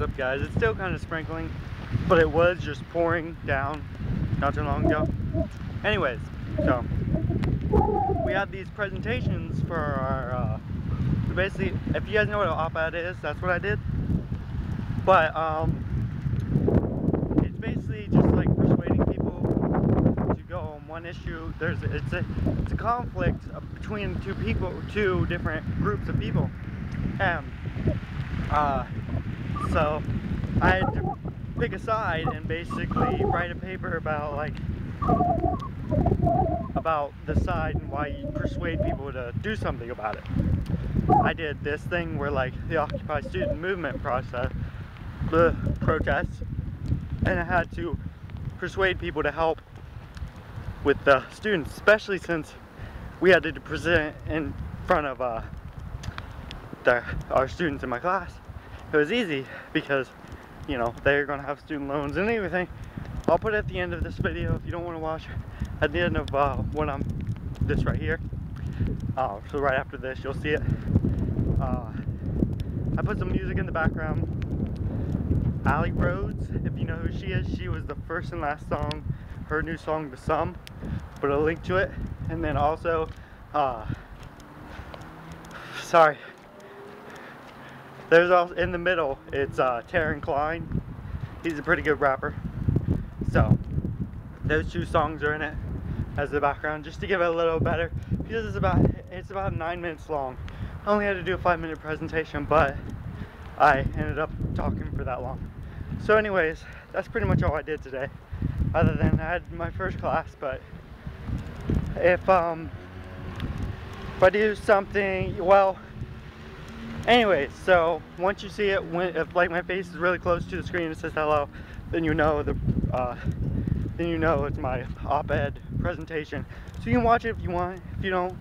up, guys? It's still kind of sprinkling, but it was just pouring down not too long ago. Anyways, so we have these presentations for our so basically, if you guys know what an op-ed is, that's what I did. But it's basically just like persuading people to go on one issue. It's a conflict between two different groups of people, and so I had to pick a side and basically write a paper about the side and why you persuade people to do something about it. I did this thing where like the Occupy student movement protests, and I had to persuade people to help with the students, especially since we had to present in front of our students in my class. It was easy because, you know, they're gonna have student loans and everything. I'll put it at the end of this video if you don't want to watch. At the end of this right here. So right after this, you'll see it. I put some music in the background. Allie Rhodes, if you know who she is, she was the first and last song, her new song, The Sum. Put a link to it. And then also, sorry. There's also, in the middle, it's Taryn Klein. He's a pretty good rapper. So, those two songs are in it as the background, just to give it a little better, because it's about 9 minutes long. I only had to do a 5-minute presentation, but I ended up talking for that long. So anyways, that's pretty much all I did today, other than I had my first class. But if I do something, well, anyways, so once you see it, if like my face is really close to the screen and it says hello, then you know it's my op-ed presentation. So you can watch it if you want. If you don't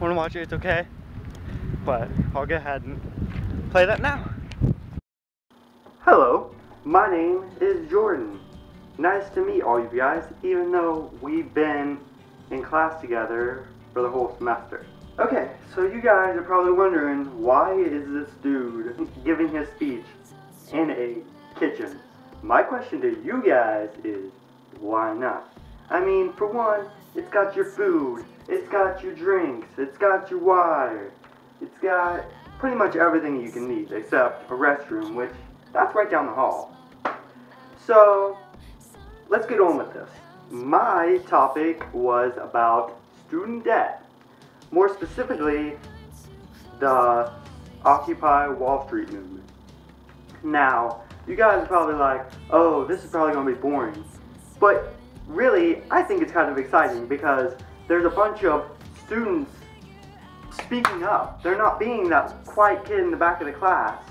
want to watch it, it's okay. But I'll go ahead and play that now. Hello, my name is Jordan. Nice to meet all you guys, even though we've been in class together for the whole semester. Okay, so you guys are probably wondering, why is this dude giving his speech in a kitchen? My question to you guys is, why not? I mean, for one, it's got your food, it's got your drinks, it's got your water, it's got pretty much everything you can need except a restroom, which that's right down the hall. So, let's get on with this. My topic was about student debt. More specifically, the Occupy Wall Street movement. Now, you guys are probably like, oh, this is probably going to be boring. But really, I think it's kind of exciting because there's a bunch of students speaking up. They're not being that quiet kid in the back of the class.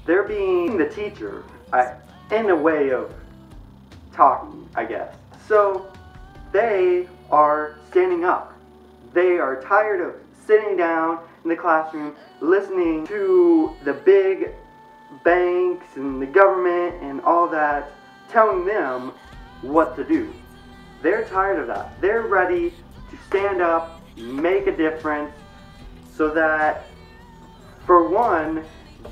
They're being the teacher, in a way of talking, I guess. So, they are standing up. They are tired of sitting down in the classroom listening to the big banks and the government and all that telling them what to do. They're tired of that. They're ready to stand up, make a difference, so that, for one,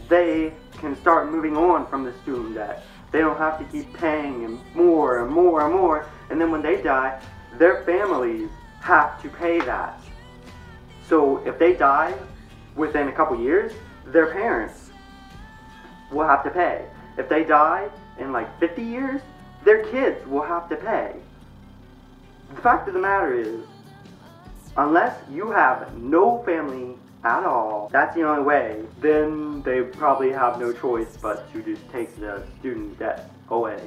they can start moving on from the student debt. They don't have to keep paying and more and more and more, and then when they die, their families have to pay that. So if they die within a couple years, their parents will have to pay. If they die in like 50 years, their kids will have to pay. The fact of the matter is, unless you have no family at all, that's the only way, then they probably have no choice but to just take the student debt away.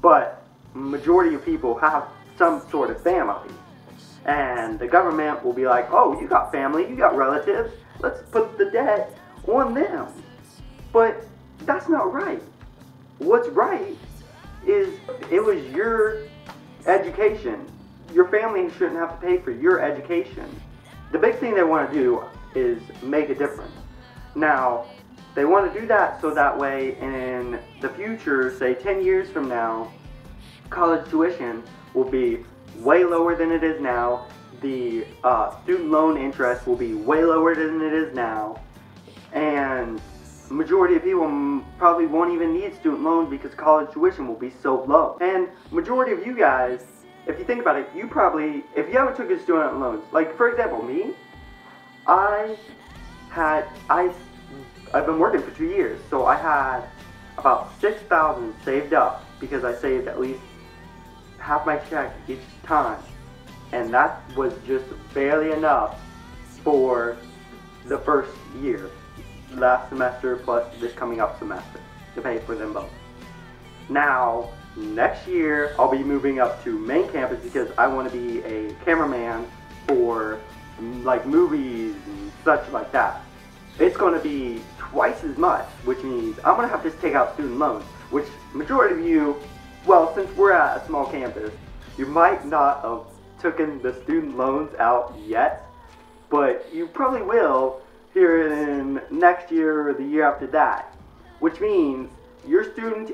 But majority of people have some sort of family. And the government will be like, oh, you got family, you got relatives, let's put the debt on them. But that's not right. What's right is it was your education. Your family shouldn't have to pay for your education. The big thing they want to do is make a difference. Now, they want to do that so that way in the future, say 10 years from now, college tuition will be way lower than it is now. The student loan interest will be way lower than it is now. And the majority of people probably won't even need student loans because college tuition will be so low. And majority of you guys, if you think about it, you probably, if you haven't took your student loans, like for example me, I've been working for 2 years, so I had about $6,000 saved up because I saved at least half my check each time, and that was just barely enough for the first year, last semester plus this coming up semester, to pay for them both. Now, next year I'll be moving up to main campus because I want to be a cameraman for like movies and such like that. It's going to be twice as much, which means I'm going to have to take out student loans, which majority of you, well, since we're at a small campus, you might not have taken the student loans out yet, but you probably will here in next year or the year after that, which means your student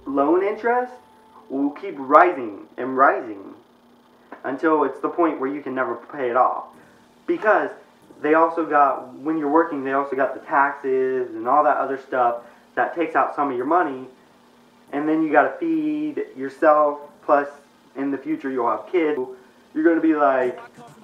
loan interest will keep rising and rising until it's the point where you can never pay it off. Because they also got, when you're working, they also got the taxes and all that other stuff that takes out some of your money, and then you got to feed yourself, plus in the future you'll have kids. You're going to be like,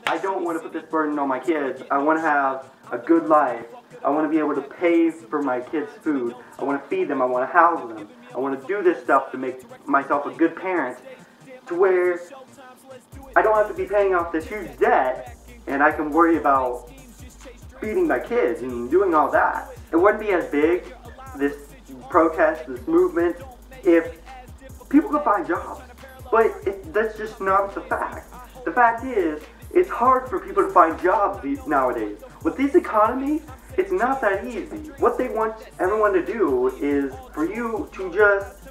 I don't want to put this burden on my kids. I want to have a good life. I want to be able to pay for my kids' food. I want to feed them. I want to house them. I want to do this stuff to make myself a good parent, to where I don't have to be paying off this huge debt, and I can worry about feeding my kids and doing all that. It wouldn't be as big, this protest, this movement, if people could find jobs. But that's just not the fact. The fact is, it's hard for people to find jobs nowadays. With this economy, it's not that easy. What they want everyone to do is for you to just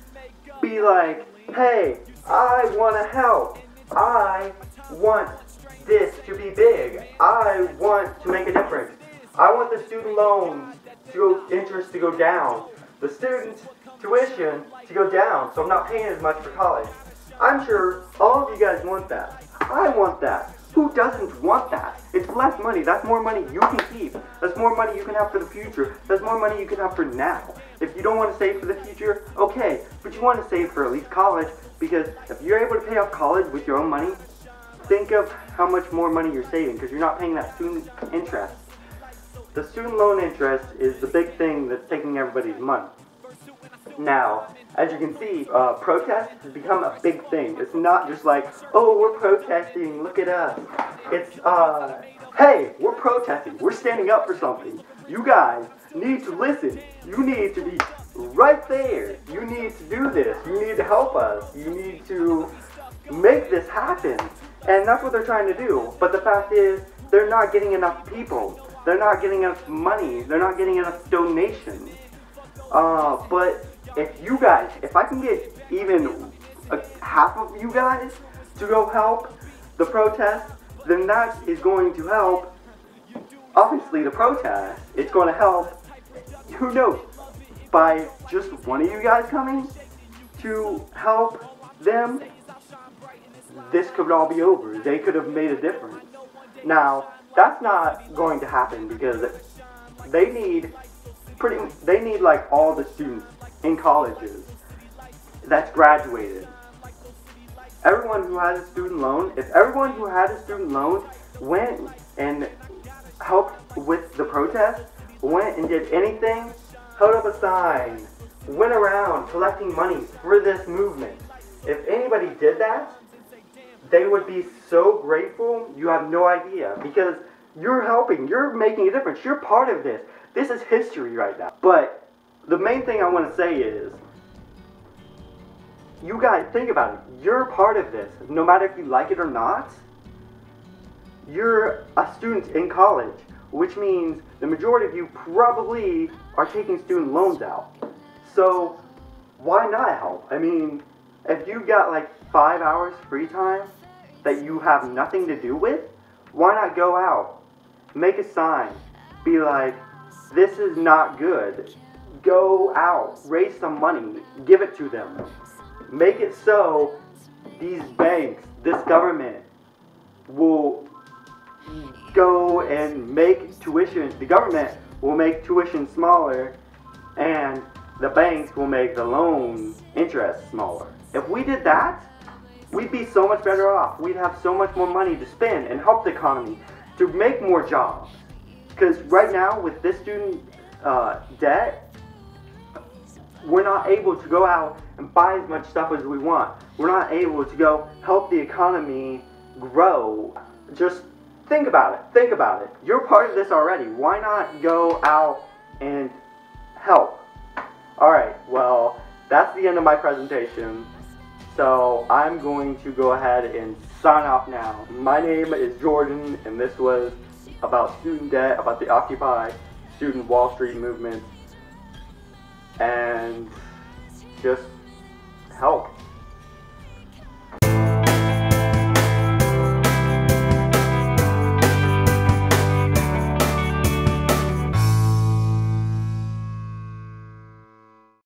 be like, hey, I want to help. I want this to be big. I want to make a difference. I want the student loans interest to go down. The student tuition to go down, so I'm not paying as much for college. I'm sure all of you guys want that. I want that. Who doesn't want that? It's less money. That's more money you can keep. That's more money you can have for the future. That's more money you can have for now. If you don't want to save for the future, okay, but you want to save for at least college, because if you're able to pay off college with your own money, think of how much more money you're saving, because you're not paying that student interest. The student loan interest is the big thing that's taking everybody's money. Now, as you can see, protest has become a big thing. It's not just like, oh, we're protesting, look at us. It's, hey, we're protesting, we're standing up for something. You guys need to listen. You need to be right there. You need to do this. You need to help us. You need to make this happen. And that's what they're trying to do. But the fact is, they're not getting enough people. They're not getting enough money. They're not getting enough donations. But if I can get even half of you guys to go help the protest, then that is going to help, obviously, the protest. It's going to help, who knows, by just one of you guys coming to help them, this could all be over. They could have made a difference. Now, that's not going to happen because they need like all the students in colleges that's graduated. Everyone who has a student loan, if everyone who had a student loan went and helped with the protest, went and did anything, held up a sign, went around collecting money for this movement, if anybody did that, they would be so grateful, you have no idea, because you're helping, you're making a difference, you're part of this. This is history right now. But the main thing I want to say is, you guys, think about it. You're part of this. No matter if you like it or not, you're a student in college, which means the majority of you probably are taking student loans out. So, why not help? I mean, if you got like 5 hours free time that you have nothing to do with, why not go out? Make a sign. Be like, this is not good. Go out, raise some money, give it to them. Make it so these banks, this government, will go and make tuition, the government will make tuition smaller and the banks will make the loan interest smaller. If we did that, we'd be so much better off. We'd have so much more money to spend and help the economy to make more jobs. Because right now, with this student debt, we're not able to go out and buy as much stuff as we want. We're not able to go help the economy grow. Just think about it. Think about it. You're part of this already. Why not go out and help? Alright, well, that's the end of my presentation. So I'm going to go ahead and sign off now. My name is Jordan, and this was about student debt, about the Occupy student Wall Street movement, and just